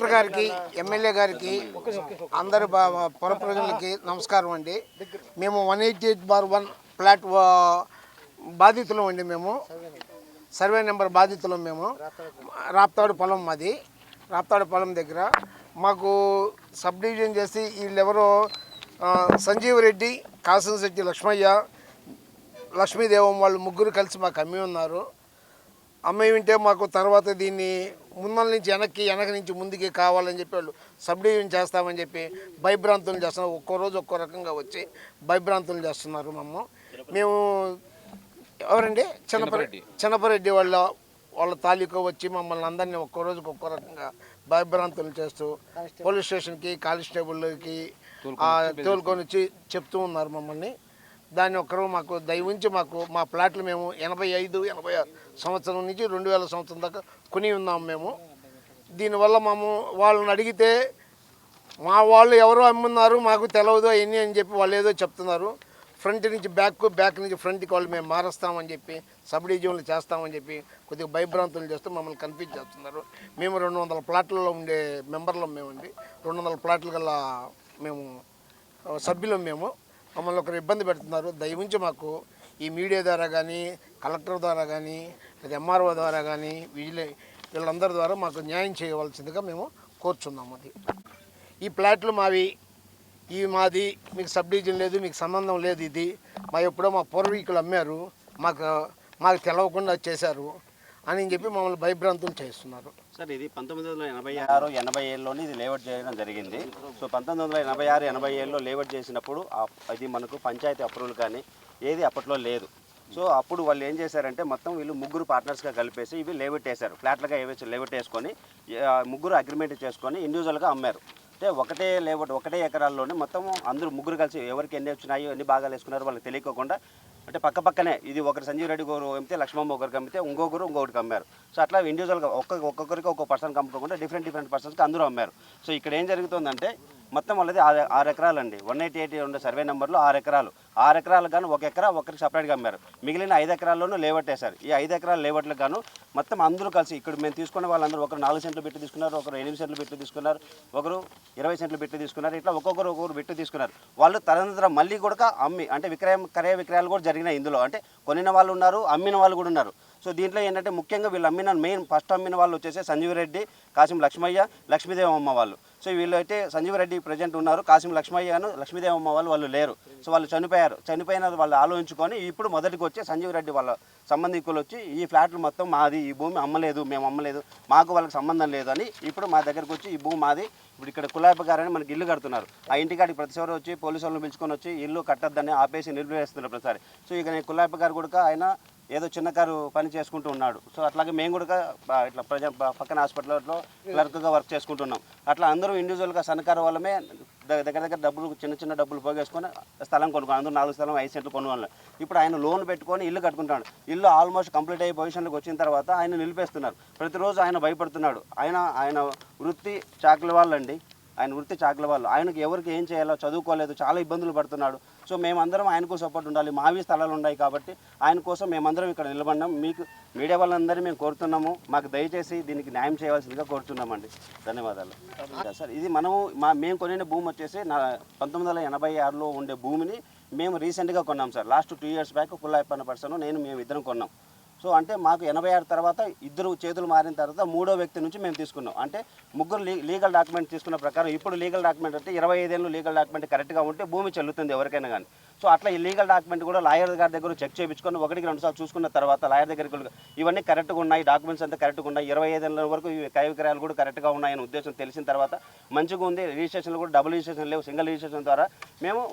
Collector గారికి, MLA గారికి, అందరు పుర ప్రజలకి నమస్కారం అండి. మేము 188/1 ఫ్లాట్ బాధితులం అండి. మేము సర్వే నెంబర్ బాధితులం. మేము రాప్తాడు పొలం, మాది రాప్తాడు పొలం దగ్గర మాకు సబ్ డివిజన్ చేసి వీళ్ళెవరో సంజీవ్ రెడ్డి, కాసంశెట్టి లక్ష్మయ్య, లక్ష్మీదేవం వాళ్ళు ముగ్గురు కలిసి మాకు అమ్మి ఉన్నారు. అమ్మాయి ఉంటే మాకు తర్వాత దీన్ని ముందల నుంచి వెనక నుంచి ముందుకి కావాలని చెప్పి వాళ్ళు సబ్ డివిజన్ చేస్తామని చెప్పి భయభ్రాంతులు చేస్తున్నారు. ఒక్కో రోజు ఒక్కో రకంగా వచ్చి భయభ్రాంతులు చేస్తున్నారు. మేము ఎవరండి చిన్నపరెడ్డి వాళ్ళ తాలూకా వచ్చి మమ్మల్ని అందరినీ ఒక్కో రోజుకి ఒక్కో రకంగా భయభ్రాంతులు చేస్తూ పోలీస్ స్టేషన్కి, కానిస్టేబుల్కి తోలుకొని వచ్చి చెప్తూ ఉన్నారు మమ్మల్ని. దాన్ని ఒక్కరు మాకు దయవుంచి మా ప్లాట్లు మేము 85-86 సంవత్సరం నుంచి 2000 సంవత్సరం దాకా కొని ఉన్నాము మేము. దీనివల్ల వాళ్ళని అడిగితే మా వాళ్ళు ఎవరో అమ్మున్నారు, మాకు తెలియదు అవన్నీ అని చెప్పి వాళ్ళు ఏదో చెప్తున్నారు. ఫ్రంట్ నుంచి బ్యాక్ నుంచి ఫ్రంట్కి వాళ్ళు మేము మారుస్తామని చెప్పి సబ్ డివిజన్లు చేస్తామని చెప్పి కొద్దిగా భయభ్రాంతులు చేస్తూ మమ్మల్ని కన్ఫ్యూజ్ చేస్తున్నారు. మేము 200 ప్లాట్లలో ఉండే మెంబర్లం మేమండి. 200 ప్లాట్లు గల మేము సభ్యులం. మమ్మల్ని ఒకరు ఇబ్బంది పెడుతున్నారు. దయవుంచి మాకు ఈ మీడియా ద్వారా కానీ, కలెక్టర్ ద్వారా కానీ, లేదా ఎంఆర్ఓ ద్వారా కానీ, వీళ్ళందరి ద్వారా మాకు న్యాయం చేయవలసిందిగా మేము కోరుచున్నాము. అది ఈ ప్లాట్లు మాది, మీకు సబ్ డివిజన్ లేదు, మీకు సంబంధం లేదు. ఇది ఎప్పుడో మా పూర్వీకులు అమ్మారు, మాకు తెలవకుండా చేశారు అని చెప్పి మమ్మల్ని భయభ్రాంతులు చేస్తున్నారు. సార్, ఇది 1986-87లోని ఇది లేఅవుట్ చేయడం జరిగింది. సో 1986-87లో లేఅవుట్ చేసినప్పుడు అది మనకు పంచాయతీ అప్రూవల్ కానీ ఏది అప్పట్లో లేదు. సో అప్పుడు వాళ్ళు ఏం చేశారంటే మొత్తం వీళ్ళు ముగ్గురు పార్ట్నర్స్గా కలిపేసి ఇవి లేఅవుట్ వేశారు. ఫ్లాట్లుగా లేఅవుట్ వేసుకొని ముగ్గురు అగ్రిమెంట్ చేసుకొని ఇండివిజువల్గా అమ్మారు. అంటే ఒకటే లేఅవుట్, ఒకటే ఎకరాల్లోనే మొత్తం అందరూ ముగ్గురు కలిసి ఎవరికి ఎన్ని వచ్చినాయో, ఎన్ని భాగాలు వేసుకున్నారో వాళ్ళకి తెలియకోకుండా, అంటే పక్కనే ఇది ఒకరు సంజీవ్ రెడ్డి గారు అమ్మితే, లక్ష్మమ్మ ఒకరికి అమ్మితే ఇంకొకరికి అమ్మారు. సో అట్లా ఇండివిజువల్గా ఒక్కొక్కరికి ఒక్కొక్క పర్సన్ అమ్ముకోకుండా డిఫరెంట్ పర్సన్స్కి అందరూ అమ్మారు. సో ఇక్కడ ఏం జరుగుతుందంటే మొత్తం వాళ్ళది 6 ఎకరాలు అండి. 188 ఉండే సర్వే నెంబర్లో 6 ఎకరాలు. 6 ఎకరాలు గాను 1 ఎకరా ఒకరికి సపరేట్గా అమ్మారు. మిగిలిన 5 ఎకరాల్లోనూ లేఅవుట్ వేశారు. ఈ 5 ఎకరాల లేఅవుట్లకు గాను మొత్తం అందరూ కలిసి ఇక్కడ మేము తీసుకున్న వాళ్ళందరూ ఒకరు 4 సెంట్లు పెట్టి తీసుకున్నారు, ఒకరు 8 సెంట్లు పెట్టి తీసుకున్నారు, ఒకరు 20 సెంట్లు పెట్టి తీసుకున్నారు. ఇట్లా ఒక్కొక్కరు పెట్టి తీసుకున్నారు. వాళ్ళు తదనంతరం మళ్ళీ కూడా అమ్మి, అంటే క్రయ విక్రయాలు కూడా జరిగినాయి ఇందులో. అంటే కొనిన వాళ్ళు ఉన్నారు, అమ్మిన వాళ్ళు కూడా ఉన్నారు. సో దీంట్లో ఏంటంటే ముఖ్యంగా వీళ్ళు ఫస్ట్ అమ్మిన వాళ్ళు వచ్చేసి సంజీవ్ రెడ్డి, కాసిం లక్ష్మయ్య, లక్ష్మీదేవమ్మ వాళ్ళు. సో వీళ్ళు అయితే సంజీవ్ రెడ్డి ప్రజెంట్ ఉన్నారు, కాసిం లక్ష్మయ్యను, లక్ష్మీదేవమ్మ వాళ్ళు లేరు. సో వాళ్ళు చనిపోయిన వాళ్ళు ఆలోచించుకొని ఇప్పుడు మొదటికి వచ్చి సంజీవ్ రెడ్డి వాళ్ళ సంబంధికులు వచ్చి ఈ ఫ్లాట్లు మొత్తం మాది, ఈ భూమి మేము అమ్మలేదు, మాకు వాళ్ళకి సంబంధం లేదు అని ఇప్పుడు మా దగ్గరకు వచ్చి ఈ భూమి మాది, ఇప్పుడు ఇక్కడ కులాయప్ప గారని మనకి ఇల్లు కడుతున్నారు. ఆ ఇంటికాడికి ప్రతిసారి వచ్చి పోలీసు వాళ్ళని పిలుచుకొని వచ్చి ఇల్లు కట్టద్దని ఆపేసి నిలిపివేస్తున్నారు ప్రతిసారి. సో ఇక నేను కులాయప్ప గారు కూడా ఆయన ఏదో చిన్న కారు పని చేసుకుంటూ ఉన్నాడు. సో అట్లాగే మేము కూడా ఇట్లా పక్కన హాస్పిటల్లో క్లర్క్గా వర్క్ చేసుకుంటున్నాం. అట్లా అందరూ ఇండివిజువల్గా సన్నకారు వాళ్ళమే దగ్గర డబ్బులు చిన్న డబ్బులు పోగేసుకొని స్థలం కొనుక్కోండి. అందరూ 4 స్థలం 5 సెంట్లు కొనుగోలు. ఇప్పుడు ఆయన లోన్ పెట్టుకొని ఇల్లు కట్టుకుంటాడు. ఇల్లు ఆల్మోస్ట్ కంప్లీట్ అయ్యే పొజిషన్లోకి వచ్చిన తర్వాత ఆయన నిలిపేస్తున్నారు. ప్రతిరోజు ఆయన భయపడుతున్నాడు. ఆయన వృత్తి చాకలి వాళ్ళండి. ఆయనకు ఎవరికి ఏం చేయాలో చదువుకోలేదు, చాలా ఇబ్బందులు పడుతున్నాడు. సో మేమందరం ఆయనకు సపోర్ట్ ఉండాలి. మావి స్థలాలు ఉన్నాయి కాబట్టి ఆయన కోసం మేమందరం ఇక్కడ నిలబడినాం. మీకు మీడియా వాళ్ళందరినీ మేము కోరుతున్నాము, మాకు దయచేసి దీనికి న్యాయం చేయవలసిందిగా కోరుతున్నామండి. ధన్యవాదాలు. సార్, ఇది మేము కొనిన భూమి వచ్చేసి 1986లో ఉండే భూమిని మేము రీసెంట్గా కొన్నాం sir. Last 2 years back Kullayappa అన్న పర్సన్ మేము ఇద్దరం కొన్నాం. సో అంటే మాకు 86 తర్వాత ఇద్దరు చేతులు మారిన తర్వాత 3వ వ్యక్తి నుంచి మేము తీసుకున్నాం. అంటే ముగ్గురు లీగల్ డాక్యుమెంట్ తీసుకున్న ప్రకారం ఇప్పుడు లీగల్ డాక్యుమెంట్ అంటే 25 ఏళ్ళు లీగల్ డాక్యుమెంట్ కరెక్ట్గా ఉంటే భూమి చెల్లుతుంది ఎవరికైనా కానీ. సో అట్లా ఈ లీగల్ డాక్యుమెంట్ కూడా లాయర్ గారి దగ్గర చెక్ చేయించుకొని 1-2 సార్లు చూసుకున్న తర్వాత లాయర్ దగ్గరికి ఇవన్నీ కరెక్ట్గా ఉన్నాయి, డాక్యుమెంట్స్ అంతా కరెక్ట్గా ఉన్నాయి, 25 ఏళ్ళ వరకు క్రయ విక్రయాలు కూడా కరెక్ట్గా ఉన్నాయని ఉద్దేశం తెలిసిన తర్వాత మంచిగా ఉంది. రిజిస్ట్రేషన్లు కూడా డబుల్ రిజిస్ట్రేషన్ లేవు, సింగిల్ రిజిస్ట్రేషన్ ద్వారా మేము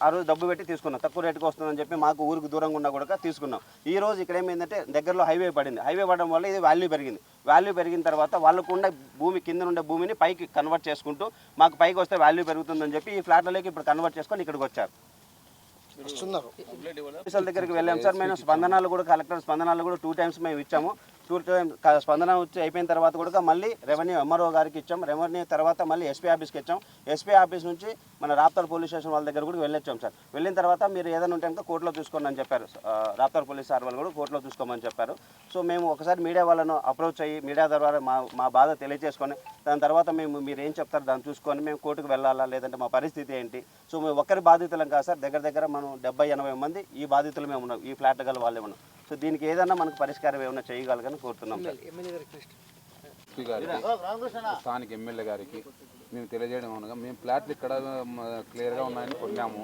ఆ రోజు డబ్బు పెట్టి తీసుకున్నాం. తక్కువ రేటుకి వస్తుందని చెప్పి మాకు ఊరికి దూరంగా ఉన్నా కూడా తీసుకున్నాం. ఈ రోజు ఇక్కడ ఏమైందంటే దగ్గరలో హైవే పడింది. హైవే పడడం వల్ల ఇది వాల్యూ పెరిగిన తర్వాత వాళ్ళకు ఉన్న భూమి కింద ఉండే భూమిని పైకి కన్వర్ట్ చేసుకుంటూ మాకు పైకి వస్తే వాల్యూ పెరుగుతుందని చెప్పి ఈ ఫ్లాట్లలోకి ఇప్పుడు కన్వర్ట్ చేసుకొని ఇక్కడికి వచ్చారు. ఆఫీసుల దగ్గరికి వెళ్ళాం సార్. మేము కలెక్టర్ స్పందనాలు కూడా 2 times మేము ఇచ్చాము. స్పందన వచ్చి అయిపోయిన తర్వాత కూడా మళ్ళీ రెవెన్యూ ఎంఆర్ఓ గారికి ఇచ్చాం. రెవెన్యూ తర్వాత మళ్ళీ ఎస్పీ ఆఫీస్కి ఇచ్చాం. ఎస్పీ ఆఫీస్ నుంచి మన రాప్తార్ పోలీస్ స్టేషన్ వాళ్ళ దగ్గర కూడా వెళ్ళొచ్చాం సార్. వెళ్ళిన తర్వాత మీరు ఏదైనా ఉంటే కనుక కోర్టులో చూసుకోండి అని చెప్పారు. రాప్తార్ పోలీస్ సార్ వాళ్ళు కూడా కోర్టులో చూసుకోమని చెప్పారు. సో మేము ఒకసారి మీడియా వాళ్ళను అప్రోచ్ అయ్యి మీడియా ద్వారా మా బాధ తెలియజేసుకొని దాని తర్వాత మీరు ఏం చెప్తారు దాన్ని చూసుకొని మేము కోర్టుకు వెళ్ళాలా లేదంటే మా పరిస్థితి ఏంటి. సో మేము ఒక్కరి బాధితులం కాదు సార్, దగ్గర మనం 70-80 మంది ఈ బాధితులు మేము ఉన్నాం, ఈ ఫ్లాట్ గల వాళ్ళే ఉన్నాం. సో దీనికి ఏదైనా మనకు పరిష్కారం ఏమైనా చేయగలగని కోరుతున్నాం సార్. స్థానిక ఎమ్మెల్యే గారికి మేము తెలియజేయడం అనగా మేము ఫ్లాట్లు ఇక్కడ క్లియర్గా ఉన్నాయని కొన్నాము.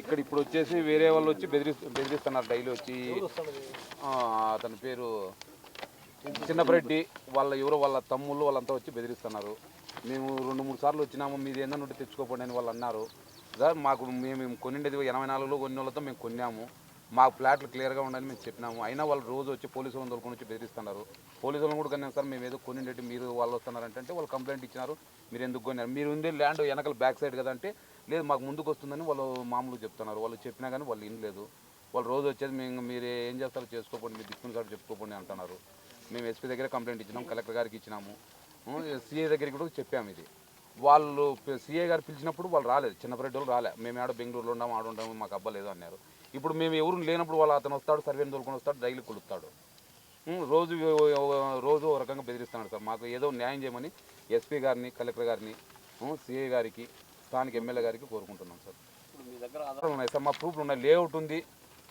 ఇక్కడ ఇప్పుడు వచ్చేసి వేరే వాళ్ళు వచ్చి బెదిరిస్తున్నారు. డైలీ వచ్చి అతని పేరు చిన్నపరెడ్డి వాళ్ళ తమ్ముళ్ళు వాళ్ళంతా వచ్చి బెదిరిస్తున్నారు. మేము 2-3 సార్లు వచ్చినాము, మీది ఏందని ఉంటే తెచ్చుకోపోండి అని వాళ్ళు అన్నారు. మాకు మేము కొనిండేది 84లో కొన్ని వాళ్ళతో మేము కొన్నాము. మా ఫ్లాట్లు క్లియర్గా ఉండాలని మేము చెప్పినాము. అయినా వాళ్ళు రోజు వచ్చి పోలీసు వాళ్ళని తోలుకొని వచ్చి బెదిరిస్తున్నారు. పోలీసు వాళ్ళని కూడా కన్నా సార్ మేము ఏదో కొనిండేటి మీరు వాళ్ళు వస్తున్నారంటే వాళ్ళు కంప్లైంట్ ఇచ్చినారు. మీరు ఎందుకు కొన్నారు, మీరు ఉండే ల్యాండ్ వెనకాల బ్యాక్ సైడ్ కదా అంటే లేదు మాకు ముందుకు వస్తుందని వాళ్ళు మామూలుగా చెప్తున్నారు. వాళ్ళు చెప్పినా కానీ వాళ్ళు వినలేదు. వాళ్ళు రోజు వచ్చేది మీరు ఏం చేస్తారో చేసుకోండి, మీరు దిక్కుని సార్ చెప్పుకోండి అంటున్నారు. మేము ఎస్పీ దగ్గర కంప్లైంట్ ఇచ్చినాము, కలెక్టర్ గారికి ఇచ్చినాము, సిఐ దగ్గరికి కూడా చెప్పాము. ఇది వాళ్ళు సిఐ గారు పిలిచినప్పుడు వాళ్ళు రాలేదు, చిన్నపరెడ్డి వాళ్ళు రాలే. మేము ఆడ బెంగళూరులో ఉన్నాము, ఆడుంటాము, మాకు అవ్వలేదు అన్నారు. ఇప్పుడు మేము ఎవరు లేనప్పుడు వాళ్ళు అతను వస్తాడు, సర్వేని తోలుకొని వస్తాడు, డైలీ కొలుస్తాడు. రోజు ఒక రకంగా బెదిరిస్తున్నాడు సార్. మాకు ఏదో న్యాయం చేయమని ఎస్పీ గారిని, కలెక్టర్ గారిని, సిఐ గారికి, స్థానిక ఎమ్మెల్యే గారికి కోరుకుంటున్నాం సార్. మీ దగ్గర ఆధారాలు ఉన్నాయి సార్, మా ప్రూఫ్లు ఉన్నాయి, లేఅవుట్ ఉంది.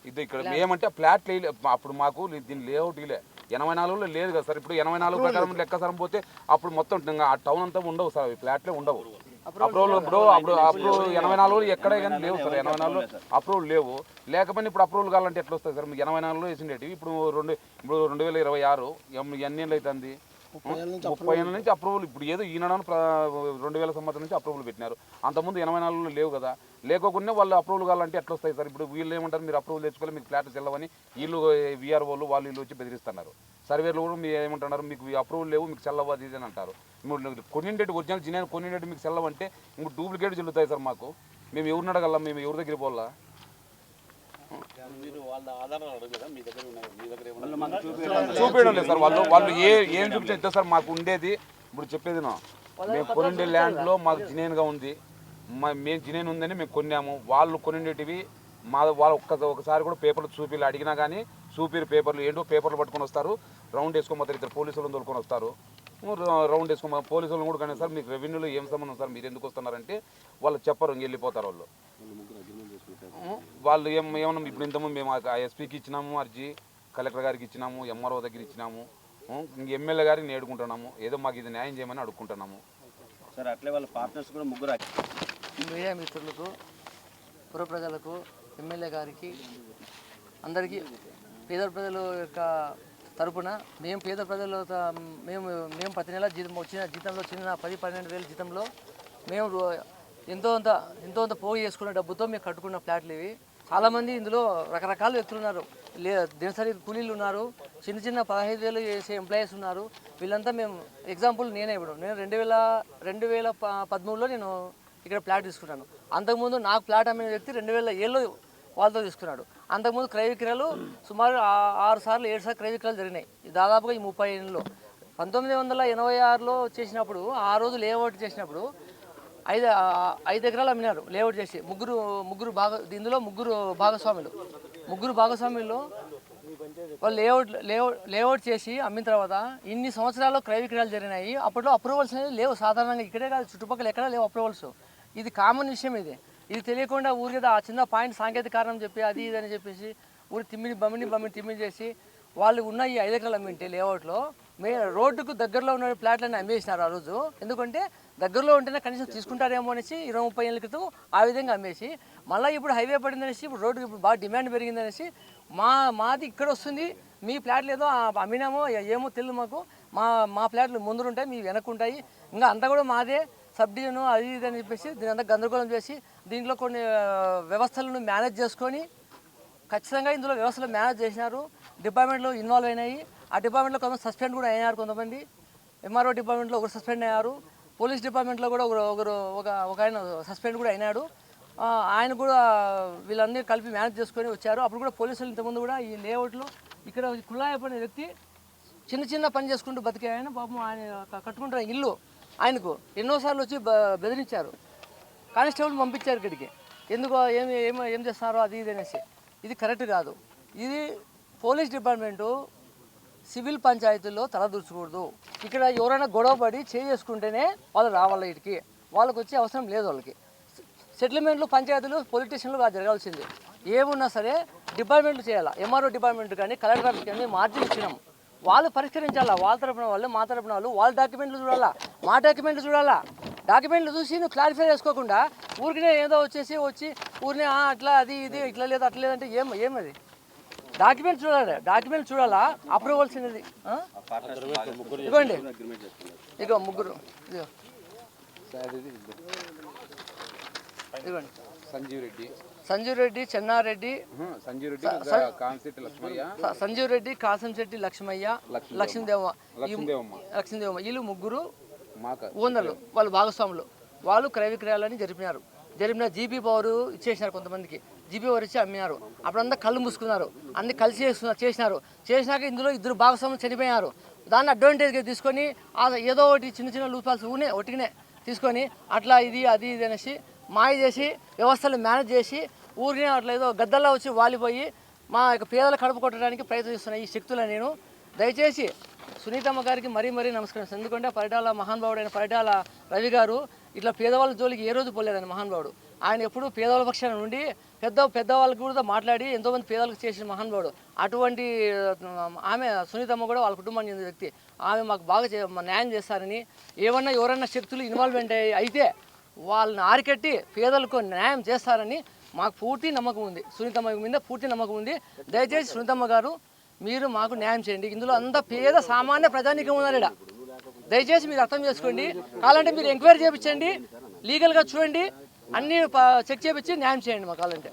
ఇది ఇక్కడ ఏమంటే ఫ్లాట్ అప్పుడు మాకు దీని లేఅవుట్ ఇలే 84లో లేదు కదా సార్. ఇప్పుడు 84 ప్రకారం లెక్కసరం పోతే అప్పుడు మొత్తం ఆ టౌన్ అంతా ఉండవు సార్, ఫ్లాట్లే ఉండవు. అప్రూవల్ అప్పుడు 84లో ఎక్కడే కానీ లేవు సార్. 84లో అప్రూవల్ లేవు. లేకపోతే ఇప్పుడు అప్రూవల్ కావాలంటే ఎట్లా వస్తుంది సార్? 84లో వేసిండేటివి ఇప్పుడు 2026 ఎన్ని ఏళ్ళు అవుతుంది? 30 ఏళ్ళ నుంచి అప్రూవల్. ఇప్పుడు ఏదో ఈనాడు 2000 సంవత్సరం నుంచి అప్రూవల్ పెట్టినారు. అంతకుముందు 84లో లేవు కదా. లేకోకుండా వాళ్ళు అప్రూవల్ కావాలంటే ఎట్లా వస్తాయి సార్? ఇప్పుడు వీళ్ళు ఏమంటారు, మీరు అప్రూవల్ తెచ్చుకోవాలి, మీకు ఫ్లాట్ చెల్లవని వీళ్ళు వీఆర్ఓలు వీళ్ళు వచ్చి బెదిరిస్తున్నారు. సర్వేలు కూడా మీరు ఏమంటున్నారు, మీకు అప్రూవల్ లేవు, మీకు చెల్లవు అది అని అంటారు. ఇప్పుడు కొన్నింటి ఒరిజినల్ జినే కొన్నింటి మీకు చెల్లవంటే ఇంకో డూప్లికేట్ చెల్లుతాయి సార్ మాకు. మేము ఎవరిని అడగలం, మేము ఎవరి దగ్గర పోవాలా? చూపించడం లేదు సార్. వాళ్ళు ఏం చూపించారు సార్? మాకు ఉండేది ఇప్పుడు చెప్పేది మేము కొనిండే ల్యాండ్లో మాకు జినేన్గా ఉంది, మేము జినేన్ ఉందని మేము కొన్నాము. వాళ్ళు కొనిండేటివి వాళ్ళు ఒకసారి కూడా పేపర్లు చూపిలు అడిగినా కానీ చూపిరు. పేపర్లు ఏంటో పేపర్లు పట్టుకొని వస్తారు, రౌండ్ వేసుకోమతారు, ఇద్దరు పోలీసులను తోలుకొని వస్తారు, రౌండ్ వేసుకో. పోలీసులను కూడా కానీ సార్ మీకు రెవెన్యూలో ఏం సంబంధం సార్, మీరు ఎందుకు వస్తున్నారంటే వాళ్ళు చెప్పరు, వెళ్ళిపోతారు. వాళ్ళు ఏమన్నా ఇప్పుడు ఇంతకుముందు మేము ఎస్పీకి ఇచ్చినాము అర్జీ, కలెక్టర్ గారికి ఇచ్చినాము, ఎంఆర్ఓ దగ్గర ఇచ్చినాము, ఇంక ఎమ్మెల్యే గారికి నేడుకుంటున్నాము. ఏదో మాకు ఇది న్యాయం చేయమని అడుక్కుంటున్నాము సార్. అట్లే వాళ్ళ పార్ట్నర్స్ కూడా ముగ్గురు. మీడియా మిత్రులకు, పుర ప్రజలకు, ఎమ్మెల్యే గారికి, అందరికీ పేద ప్రజల యొక్క తరపున మేము పేద ప్రజల మేము ప్రతి నెల వచ్చిన జీతంలో చిన్న 10-12 వేల జీతంలో మేము ఎంతో అంత పోగు చేసుకున్న డబ్బుతో మేము కట్టుకున్న ఫ్లాట్లు ఇవి. చాలామంది ఇందులో రకరకాల వ్యక్తులు ఉన్నారు. దినసరి కూలీలు ఉన్నారు, చిన్న 15,000 చేసే ఎంప్లాయీస్ ఉన్నారు. వీళ్ళంతా మేము ఎగ్జాంపుల్ నేను 2013లో నేను ఇక్కడ ఫ్లాట్ తీసుకున్నాను. అంతకుముందు నాకు ఫ్లాట్ అమ్మిన వ్యక్తి 2007లో వాళ్ళతో తీసుకున్నాడు. అంతకుముందు క్రయ విక్రయాలు సుమారు 6 సార్లు 7 సార్లు క్రయ విక్రయాలు జరిగినాయి దాదాపుగా ఈ 30 ఏళ్ళలో. 1986లో చేసినప్పుడు, ఆ రోజు లేఅవుట్ చేసినప్పుడు 5 ఎకరాలు అమ్మినారు లేఅవుట్ చేసి. ఇందులో ముగ్గురు భాగస్వాములు వాళ్ళు లేఅవుట్ చేసి అమ్మిన తర్వాత ఇన్ని సంవత్సరాల్లో క్రయ విక్రయాలు జరిగినాయి. అప్పట్లో అప్రూవల్స్ అనేది లేవు సాధారణంగా, ఇక్కడే కాదు చుట్టుపక్కల ఎక్కడా లేవు అప్రూవల్స్. ఇది కామన్ విషయం. ఇది తెలియకుండా ఊరికి ఆ చిన్న పాయింట్ సాంకేతిక కారణం చెప్పి అది ఇది అని చెప్పేసి ఊరి తిమ్మిని చేసి వాళ్ళు ఉన్న ఈ 5 ఎకరాలు అమ్మింటే లేఅవుట్లో రోడ్డుకు దగ్గరలో ఉన్న ఫ్లాట్లన్నీ అమ్మేసినారు ఆ రోజు. ఎందుకంటే దగ్గరలో ఉంటేనే కనీసం తీసుకుంటారేమో అనేసి 20-30 ఏళ్ళ క్రితం ఆ విధంగా అమ్మేసి, మళ్ళీ ఇప్పుడు హైవే పడిందనేసి ఇప్పుడు రోడ్డుకి ఇప్పుడు బాగా డిమాండ్ పెరిగిందనేసి మాది ఇక్కడ వస్తుంది, మీ ఫ్లాట్లు ఏదో అమ్మినామో ఏమో తెలియదు మాకు, మా ఫ్లాట్లు ముందుంటాయి, మీ వెనక్కుంటాయి, ఇంకా అంతా కూడా మాదే సబ్ డివిజను అది ఇది అని చెప్పేసి దీని అంతా గందరగోళం చేసి దీంట్లో కొన్ని వ్యవస్థలను మేనేజ్ చేసుకొని ఖచ్చితంగా ఇందులో వ్యవస్థలు మేనేజ్ చేసినారు. డిపార్ట్మెంట్లో ఇన్వాల్వ్ అయినాయి. ఆ డిపార్ట్మెంట్లో కొంతమంది సస్పెండ్ కూడా అయినారు. కొంతమంది ఎంఆర్ఓ డిపార్ట్మెంట్లో ఒకరు సస్పెండ్ అయ్యారు. పోలీస్ డిపార్ట్మెంట్లో కూడా ఒక ఆయన సస్పెండ్ కూడా అయినాడు. ఆయన కూడా వీళ్ళందరూ కలిపి మేనేజ్ చేసుకొని వచ్చారు. అప్పుడు కూడా పోలీసులు ఇంతకుముందు కూడా ఈ లేఅవుట్లో ఇక్కడ కుల్లాయప్ప అనే వ్యక్తి చిన్న చిన్న పని చేసుకుంటూ బతికే ఆయన పాపం ఆయన కట్టుకుంటున్న ఇల్లు ఆయనకు ఎన్నోసార్లు వచ్చి బెదిరించారు, కానిస్టేబుల్ పంపించారు ఇక్కడికి, ఎందుకో ఏం చేస్తున్నారో అది ఇది అనేసి. ఇది కరెక్ట్ కాదు. ఇది పోలీస్ డిపార్ట్మెంటు సివిల్ పంచాయతీల్లో తలదూర్చకూడదు. ఇక్కడ ఎవరైనా గొడవపడి చేసుకుంటేనే వాళ్ళు రావాలి, ఇటుకి వాళ్ళకి వచ్చే అవసరం లేదు. వాళ్ళకి సెటిల్మెంట్లు పంచాయతీలు పొలిటీషియన్లు జరగాల్సింది. ఏమున్నా సరే డిపార్ట్మెంట్లు చేయాలా, ఎంఆర్ఓ డిపార్ట్మెంట్ కానీ కలెక్టర్ కానీ మార్జిన్ ఇచ్చినాం, వాళ్ళు పరిష్కరించాలా. వాళ్ళ తరపున వాళ్ళు మా తరపున వాళ్ళు వాళ్ళ డాక్యుమెంట్లు చూడాలా, మా డాక్యుమెంట్లు చూడాలా. డాక్యుమెంట్లు చూసి నువ్వు క్లారిఫై చేసుకోకుండా ఊరికినే ఏదో వచ్చి ఊరినే అట్లా అది ఇది ఇట్లా లేదు అట్లా లేదంటే ఏమది. డాక్యుమెంట్ చూడాలి, డాక్యుమెంట్ చూడాలా. అప్రూవల్స్ అనేది ఇదిగోండి, ఇదిగో ముగ్గురు, ఇదిగోండి సంజీవ్ రెడ్డి, చెన్నారెడ్డి, సంజీవ్ రెడ్డి, కాసంశెట్టి లక్ష్మయ్య, లక్ష్మీదేవమ్మ, వీళ్ళు ముగ్గురు ఓనర్లు, వాళ్ళు భాగస్వాములు. వాళ్ళు క్రయ విక్రయాలని జరిపిన జీపీ పవర్ ఇచ్చేసినారు, కొంతమందికి జీపీ పవర్ ఇచ్చి అమ్మినారు. అప్పుడంతా కళ్ళు మూసుకున్నారు, అన్ని కలిసి చేసినాక ఇందులో 2 భాగస్వాములు చనిపోయారు. దాన్ని అడ్వాంటేజ్గా తీసుకొని ఏదో ఒకటి చిన్న చిన్న లూపాల్స్ ఒట్టిగానే తీసుకొని అట్లా ఇది అది ఇది అనేసి మాయ చేసి వ్యవస్థలు మేనేజ్ చేసి ఊరినే అట్లా ఏదో గద్దల్లా వచ్చి వాలిపోయి మా యొక్క పేదల కడుపు కొట్టడానికి ప్రయత్నిస్తున్న ఈ శక్తులను నేను దయచేసి సునీతమ్మ గారికి మరీ నమస్కరిస్తాను. ఎందుకంటే పరిటాల మహానుభావుడైన పరిటాల రవి గారు ఇట్లా పేదవాళ్ళ జోలికి ఏ రోజు పోలేదని మహానుభావుడు. ఆయన ఎప్పుడు పేదవాళ్ళ పక్షాన నుండి పెద్దవాళ్ళకి కూడా మాట్లాడి ఎంతోమంది పేదలకు చేసిన మహానుభావుడు. అటువంటి ఆమె సునీతమ్మ కూడా వాళ్ళ కుటుంబానికి చెందిన వ్యక్తి. ఆమె మాకు బాగా న్యాయం చేస్తారని, ఎవరన్నా శక్తులు ఇన్వాల్వ్మెంట్ అయితే వాళ్ళని ఆరికట్టి పేదలకు న్యాయం చేస్తారని మాకు పూర్తి నమ్మకం ఉంది. సునీతమ్మ మీద పూర్తి నమ్మకం ఉంది. దయచేసి సునీతమ్మ గారు మీరు మాకు న్యాయం చేయండి. ఇందులో అంత పేద సామాన్య ప్రజానీకం ఉన్నారు. దయచేసి మీరు అర్థం చేసుకోండి. కావాలంటే మీరు ఎంక్వైరీ చేయించండి, లీగల్గా చూడండి, అన్నీ చెక్ చేయించి న్యాయం చేయండి మాకు కావాలంటే.